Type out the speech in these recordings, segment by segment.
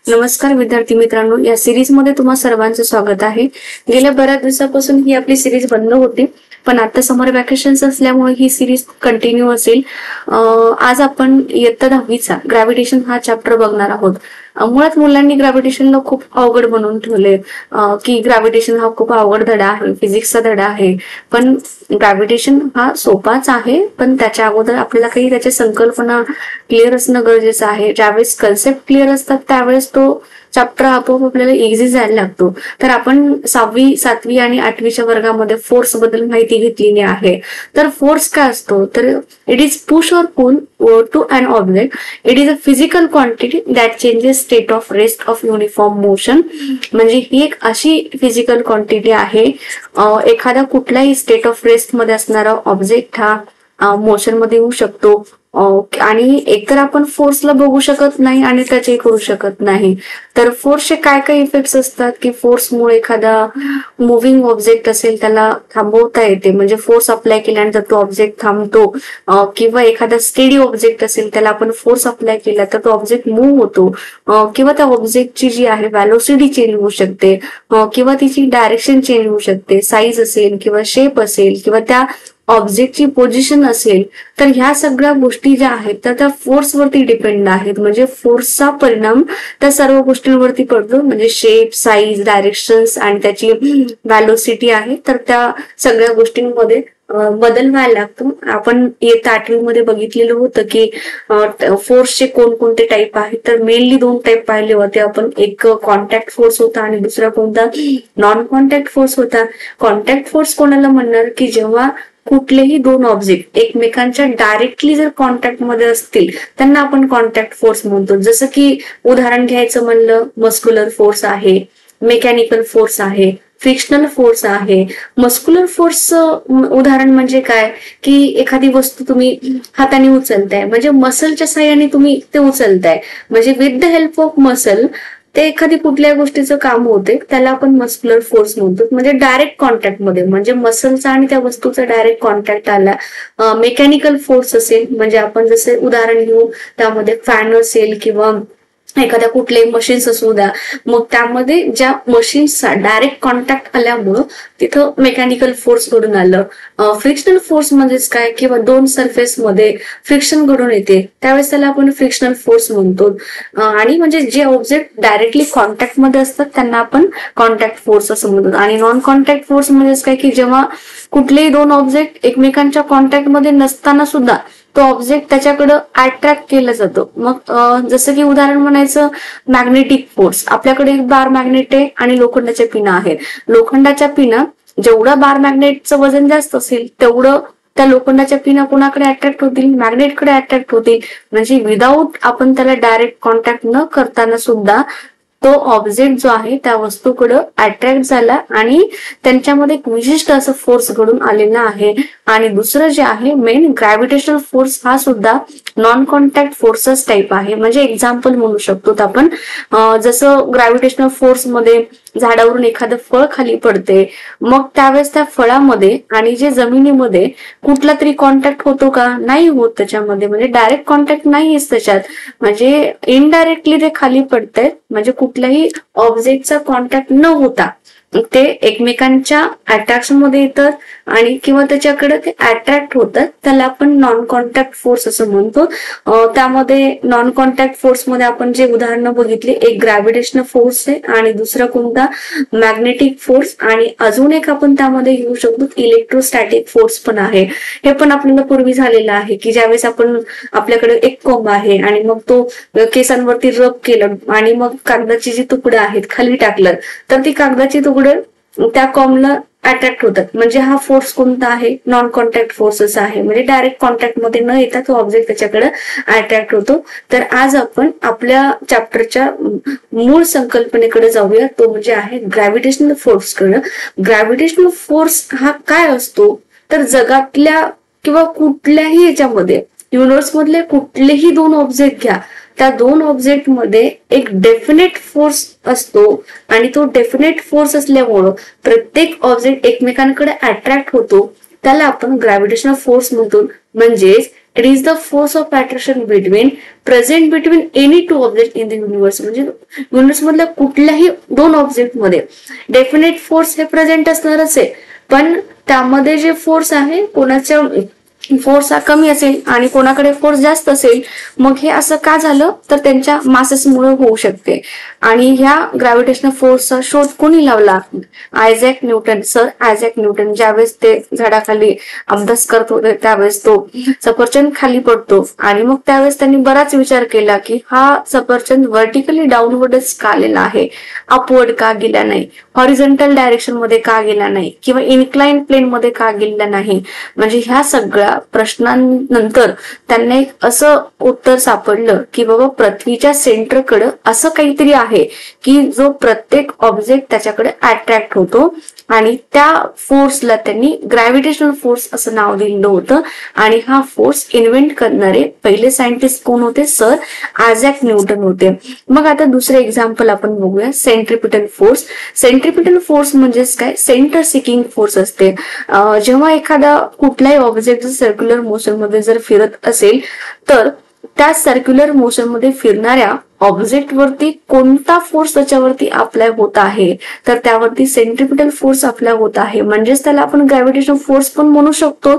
नमस्कार विद्यार्थी मित्रांनो, या सिरीज मध्ये तुम्हा सर्वांचं स्वागत आहे। गेल्या बऱ्याच दिवसापासून ही आपली सिरीज बंद होती, पण आता समर वॅकेशन्स असल्यामुळे ही सिरीज कंटिन्यू असेल। आज आपण इयत्ता 10वीचा ग्रॅव्हिटेशन हा चॅप्टर बघणार आहोत। मुळात मुलांनी ग्रॅव्हिटेशनला खूप अवघड बनवून ठेवले की ग्रॅव्हिटेशन हा खूप अवघड धडा आहे, फिजिक्सचा धडा आहे। पण ग्रॅव्हिटेशन हा सोपाच आहे, पण त्याच्या अगोदर आपल्याला काही त्याच्या संकल्पना क्लिअर असणं गरजेचं आहे। ज्यावेळेस कन्सेप्ट क्लिअर असतात त्यावेळेस तो चॅप्टर आपोआप आपल्याला इझी जायला लागतो। तर आपण 6वी, 7वी आणि 8वीच्या वर्गामध्ये फोर्स बद्दल माहिती घेतलेली आहे। तर फोर्स काय असतो, तर it is push or pull to an object. It is a physical quantity that changes state of rest of uniform motion. म्हणजे ही एक अशी फिजिकल क्वांटिटी आहे, एखादा कुठलाही स्टेट ऑफ रेस्ट मध्ये असणारा ऑब्जेक्ट हा मोशन मध्ये येऊ शकतो। आणि एकतर आपण फोर्सला बघू शकत नाही आणि त्याचे करू शकत नाही। तर फोर्सचे काय काय इफेक्ट्स असतात की फोर्समुळे एखादा मुव्हिंग ऑब्जेक्ट असेल त्याला थांबवता येते, म्हणजे फोर्स अप्लाय केल्यानंतर तो ऑब्जेक्ट थांबतो। किंवा एखादा स्टेडी ऑब्जेक्ट असेल त्याला आपण फोर्स अप्लाय केला तर तो ऑब्जेक्ट मूव्ह होतो। किंवा त्या ऑब्जेक्टची जी आहे व्हेलोसिटी चेंज होऊ शकते, किंवा तिची डायरेक्शन चेंज होऊ शकते, साईज असेल किंवा शेप असेल किंवा त्या ऑब्जेक्टची पोझिशन असेल। तर ह्या सगळ्या गोष्टी ज्या आहेत तर त्या फोर्स वरती डिपेंड आहेत, म्हणजे फोर्सचा परिणाम त्या सर्व गोष्टींवरती पडतो, म्हणजे शेप, साईज, डायरेक्शन्स आणि त्याची व्हेलोसिटी आहे। तर त्या सगळ्या गोष्टींमध्ये बदल व्हायला लागतो। आपण इयत्ता 8वी मध्ये बघितलेलं होतं की फोर्सचे कोणकोणते टाईप आहेत, तर मेनली 2 टाईप पाहिले होते आपण। एक कॉन्टॅक्ट फोर्स होता आणि दुसरा कोणता, नॉन कॉन्टॅक्ट फोर्स होता। कॉन्टॅक्ट फोर्स कोणाला म्हणणार की जेव्हा कुठलेही 2 ऑब्जेक्ट एकमेकांच्या डायरेक्टली जर कॉन्टॅक्ट मध्ये असतील त्यांना आपण कॉन्टॅक्ट फोर्स म्हणतो। जसं की उदाहरण घ्यायचं म्हणलं, मस्क्युलर फोर्स आहे, मेकॅनिकल फोर्स आहे, फ्रिक्शनल फोर्स आहे। मस्क्युलर फोर्सचं उदाहरण म्हणजे काय की एखादी वस्तू तुम्ही हाताने उचलताय, म्हणजे मसलच्या साहाय्याने तुम्ही ते उचलताय, म्हणजे with the help of muscle ते एखादी कुठल्या गोष्टीचं काम होते, त्याला आपण मस्क्युलर फोर्स म्हणतो। म्हणजे डायरेक्ट कॉन्टॅक्ट मध्ये, म्हणजे मसलचा आणि त्या वस्तूचा डायरेक्ट कॉन्टॅक्ट आला। मेकॅनिकल फोर्स असेल, म्हणजे आपण जसे उदाहरण घेऊ त्यामध्ये फॅन असेल किंवा एखाद्या कुठल्याही मशीन्स असू द्या, मग त्यामध्ये ज्या मशीन्सचा डायरेक्ट कॉन्टॅक्ट आल्यामुळं तिथं मेकॅनिकल फोर्स घडून आलं। फ्रिक्शनल फोर्स म्हणजेच काय, किंवा 2 सरफेस मध्ये फ्रिक्शन घडून येते त्यावेळेस त्याला आपण फ्रिक्शनल फोर्स म्हणतो। आणि म्हणजे जे ऑब्जेक्ट डायरेक्टली कॉन्टॅक्ट मध्ये असतात त्यांना आपण कॉन्टॅक्ट फोर्स असं म्हणतो। आणि नॉन कॉन्टॅक्ट फोर्स म्हणजेच काय की जेव्हा कुठलेही 2 ऑब्जेक्ट एकमेकांच्या कॉन्टॅक्ट मध्ये नसताना सुद्धा तो ऑब्जेक्ट त्याच्याकडे अट्रॅक्ट केला जातो। मग जसं की उदाहरण म्हणायचं मॅग्नेटिक फोर्स, आपल्याकडे एक बार मॅग्नेट आहे आणि लोखंडाच्या पिना आहेत। लोखंडाच्या पिना जेवढं बार मॅग्नेटचं वजन जास्त असेल तेवढं त्या लोखंडाच्या पिना कोणाकडे अट्रॅक्ट होतील, मॅग्नेटकडे अट्रॅक्ट होतील। म्हणजे विदाऊट आपण त्याला डायरेक्ट कॉन्टॅक्ट न करताना सुद्धा तो ऑब्जेक्ट जो आहे त्या वस्तूकडे अट्रॅक्ट झाला आणि त्यांच्यामध्ये एक विशिष्ट असं फोर्स घडून आलेला आहे। आणि दुसरं जे आहे मेन ग्रॅव्हिटेशनल फोर्स, हा सुद्धा नॉन कॉन्टॅक्ट फोर्सच टाईप आहे। म्हणजे एक्झाम्पल म्हणू शकतो आपण, जसं ग्रॅव्हिटेशनल फोर्स मध्ये झाडावरून एखादं फळ खाली पडते, मग त्यावेळेस त्या फळामध्ये आणि जे जमिनीमध्ये कुठला तरी कॉन्टॅक्ट होतो का, नाही होत त्याच्यामध्ये, म्हणजे डायरेक्ट कॉन्टॅक्ट नाहीच त्याच्यात, म्हणजे इनडायरेक्टली ते खाली पडतायत। म्हणजे कुठल्याही ऑब्जेक्टचा कॉन्टॅक्ट न होता ते एकमेकांच्या अट्रॅक्शन मध्ये येतात आणि किंवा त्याच्याकडे ते अट्रॅक्ट होतात, त्याला आपण नॉन कॉन्टॅक्ट फोर्स असं म्हणतो। त्यामध्ये नॉन कॉन्टॅक्ट फोर्स मध्ये आपण जे उदाहरणं बघितली, एक ग्रॅव्हिटेशनल फोर्स आहे आणि दुसरा कोणता मॅग्नेटिक फोर्स, आणि अजून एक आपण त्यामध्ये घेऊ शकतो इलेक्ट्रोस्टॅटिक फोर्स पण आहे। हे पण आपल्याला पूर्वी झालेलं आहे की ज्यावेळेस आपण आपल्याकडे एक कोंब आहे आणि मग तो केसांवरती रब केलं आणि मग कागदाची जी तुकडं आहेत खाली टाकलं, तर ती कागदाची तुकडं त्या कॉम्बला अट्रॅक्ट होतात। म्हणजे हा फोर्स कोणता आहे, नॉन कॉन्टॅक्ट फोर्सच आहे, म्हणजे डायरेक्ट कॉन्टॅक्ट मध्ये न येता तो ऑब्जेक्ट त्याच्याकडे अट्रॅक्ट होतो। तर आज आपण आपल्या चॅप्टरच्या मूळ संकल्पनेकडे जाऊया, तो म्हणजे आहे ग्रॅव्हिटेशनल फोर्स कडे। ग्रॅव्हिटेशनल फोर्स हा काय असतो, तर जगातल्या किंवा कुठल्याही याच्यामध्ये युनिव्हर्स मधले कुठलेही 2 ऑब्जेक्ट घ्या, त्या 2 ऑब्जेक्ट मध्ये एक डेफिनेट फोर्स असतो आणि तो डेफिनेट फोर्स असल्यामुळं प्रत्येक ऑब्जेक्ट एकमेकांकडे अट्रॅक्ट होतो, त्याला आपण ग्रॅव्हिटेशनल फोर्स म्हणतो। म्हणजेच it is the force of attraction present between any two object in the universe. म्हणजे युनिव्हर्स मधल्या कुठल्याही दोन ऑब्जेक्ट मध्ये डेफिनेट फोर्स हे प्रेझेंट असणारच आहे, पण त्यामध्ये जे फोर्स आहे, कोणाच्या फोर्स हा कमी असेल आणि कोणाकडे फोर्स जास्त असेल, मग हे असं का झालं तर त्यांच्या मासेसमुळे होऊ शकते. आणि ह्या ग्रॅव्हिटेशनल फोर्सचा शोध कोणी लावला? Isaac Newton. Sir Isaac Newton. ज्यावेळेस ते झाडाखाली अभ्यास करत होते त्यावेळेस तो सफरचंद खाली पडतो आणि मग त्यावेळेस त्यांनी बराच विचार केला की हा सफरचंद व्हर्टिकली डाऊनवर्डच का आलेला आहे, अपवर्ड का गेला नाही, हॉरिझॉन्टल डायरेक्शन मध्ये का गेला नाही, किंवा इन्क्लाइन प्लेन मध्ये का गेला नाही. म्हणजे ह्या सगळ्या प्रश्नांनंतर त्यांना एक असं उत्तर सापडलं की बाबा पृथ्वीच्या सेंटरकडे असं काहीतरी आहे की जो प्रत्येक ऑब्जेक्ट त्याच्याकडे अट्रॅक्ट होतो, आणि त्या फोर्सला त्यांनी ग्रॅव्हिटेशनल फोर्स असं नाव दिलेलं होतं. आणि हा फोर्स इन्व्हेंट करणारे पहिले सायंटिस्ट कोण होते? सर आयझॅक न्यूटन होते. मग आता दुसरे एक्झाम्पल आपण बघूया, सेंट्रिपिटल फोर्स. सेंट्रिपिटल फोर्स म्हणजेच काय? सेंटर सिकिंग फोर्स असते. जेव्हा एखादा कुठलाही ऑब्जेक्ट सर्क्युलर मोशन मध्ये जर फिरत असेल तर त्या सर्क्युलर मोशन मध्ये फिरणाऱ्या ऑब्जेक्ट वरती कोणता फोर्स त्याच्यावरती अप्लाय होत आहे, तर त्यावरती सेंट्रिपिटल फोर्स अप्लाय होत आहे. म्हणजेच त्याला आपण ग्रॅव्हिटेशनल फोर्स पण म्हणू शकतो.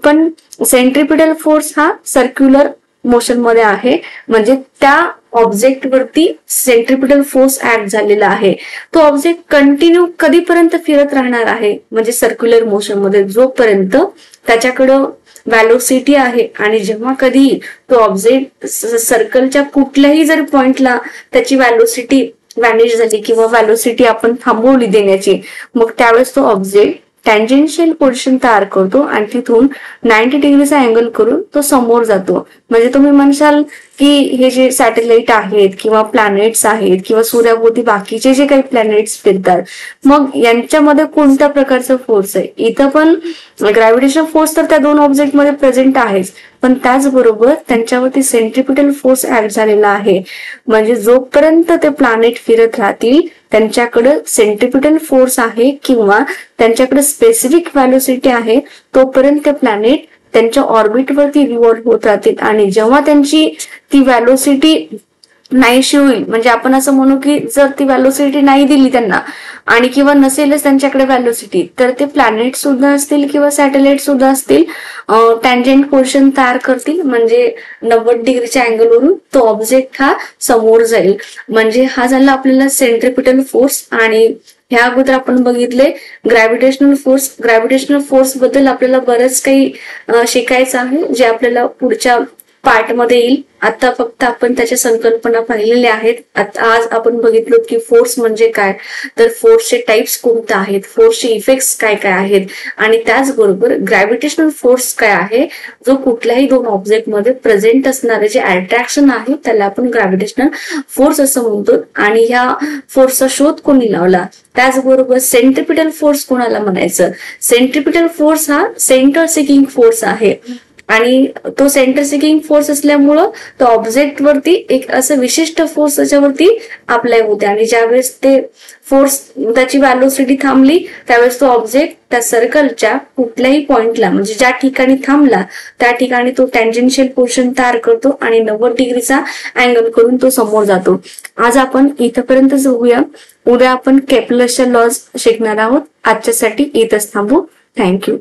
पण सेंट्रिपिटल फोर्स हा सर्क्युलर मोशन मध्ये आहे, म्हणजे त्या ऑब्जेक्ट वरती सेंट्रिपिटल फोर्स ऍक्ट झालेला आहे. तो ऑब्जेक्ट कंटिन्यू कधीपर्यंत फिरत राहणार आहे, म्हणजे सर्क्युलर मोशन मध्ये, जोपर्यंत त्याच्याकडं व्हॅलोसिटी आहे. आणि जेव्हा कधी तो ऑब्जेक्ट सर्कलच्या कुठल्याही जर पॉइंटला त्याची व्हॅलोसिटी व्हॅनिश झाली किंवा व्हॅलोसिटी आपण थांबवली देण्याची, मग त्यावेळेस तो ऑब्जेक्ट टँजेन्शियल पोझिशन तयार करतो आणि तिथून 90 डिग्रीचा अँगल करून तो समोर जातो. म्हणजे तुम्ही म्हणशाल की हे जे सॅटेलाइट आहेत किंवा प्लॅनेट्स आहेत किंवा सूर्याभोवती बाकीचे जे काही प्लॅनेट्स फिरतात, मग यांच्यामध्ये कोणत्या प्रकारचा फोर्स आहे? इथं पण ग्रॅव्हिटेशनल फोर्स तर त्या दोन ऑब्जेक्ट मध्ये प्रेझेंट आहेच, पण त्याचबरोबर त्यांच्यावरती सेंट्रिपिटल फोर्स ऍड झालेला आहे. म्हणजे जोपर्यंत ते प्लॅनेट फिरत राहतील त्यांच्याकडे सेंट्रिपिटल फोर्स आहे किंवा त्यांच्याकडे स्पेसिफिक व्हॅलोसिटी आहे, तोपर्यंत ते प्लॅनेट त्यांच्या ऑर्बिटवरती रिव्हॉल्व्ह होत राहतील. आणि जेव्हा त्यांची ती व्हॅलोसिटी नाहीशी होईल, म्हणजे आपण असं म्हणू की जर ती व्हॅलोसिटी नाही दिली त्यांना आणि किंवा नसेलच त्यांच्याकडे व्हॅलोसिटी, तर ते प्लॅनेट सुद्धा असतील किंवा सॅटेलाइट सुद्धा असतील टँजेंट पोर्शन तयार करतील, म्हणजे 90 डिग्रीच्या अँगलवरून तो ऑब्जेक्ट हा समोर जाईल. म्हणजे हा झाला आपल्याला सेंट्रिपिटल फोर्स. आणि ह्या अगोदर आपण बघितले ग्रॅव्हिटेशनल फोर्स. ग्रॅव्हिटेशनल फोर्स बद्दल आपल्याला बरंच काही शिकायचं आहे, जे आपल्याला पुढच्या पार्ट मध्ये येईल. आता फक्त आपण त्याच्या संकल्पना पाहिलेल्या आहेत. आज आपण बघितलो की फोर्स म्हणजे काय, तर फोर्सचे टाइप्स कोणते आहेत, फोर्सचे इफेक्ट्स काय काय आहेत, आणि त्याचबरोबर ग्रॅव्हिटेशनल फोर्स काय आहे, जो कुठल्याही दोन ऑब्जेक्ट मध्ये प्रेझेंट असणारे जे अट्रॅक्शन आहे त्याला आपण ग्रॅव्हिटेशनल फोर्स असं म्हणतो. आणि ह्या फोर्सचा शोध कोणी लावला, त्याचबरोबर सेंट्रिपिटल फोर्स कोणाला म्हणायचं? सेंट्रिपिटल फोर्स हा सेंटर सिकिंग फोर्स आहे, आणि तो सेंटर सिकिंग फोर्स असल्यामुळं तो ऑब्जेक्ट वरती एक असं विशिष्ट फोर्स त्याच्यावरती अप्लाय होते. आणि ज्यावेळेस ते फोर्स त्याची व्हॅलोसिटी थांबली त्यावेळेस तो ऑब्जेक्ट त्या सर्कलच्या कुठल्याही पॉइंटला, म्हणजे ज्या ठिकाणी थांबला त्या ठिकाणी तो टँजेन्शियल पोर्शन तयार करतो आणि 90 डिग्रीचा अँगल करून तो समोर जातो. आज आपण इथपर्यंत जाऊया. उद्या आपण केपलरच्या लॉज शिकणार आहोत. आजच्यासाठी इथंच थांबू. थँक्यू.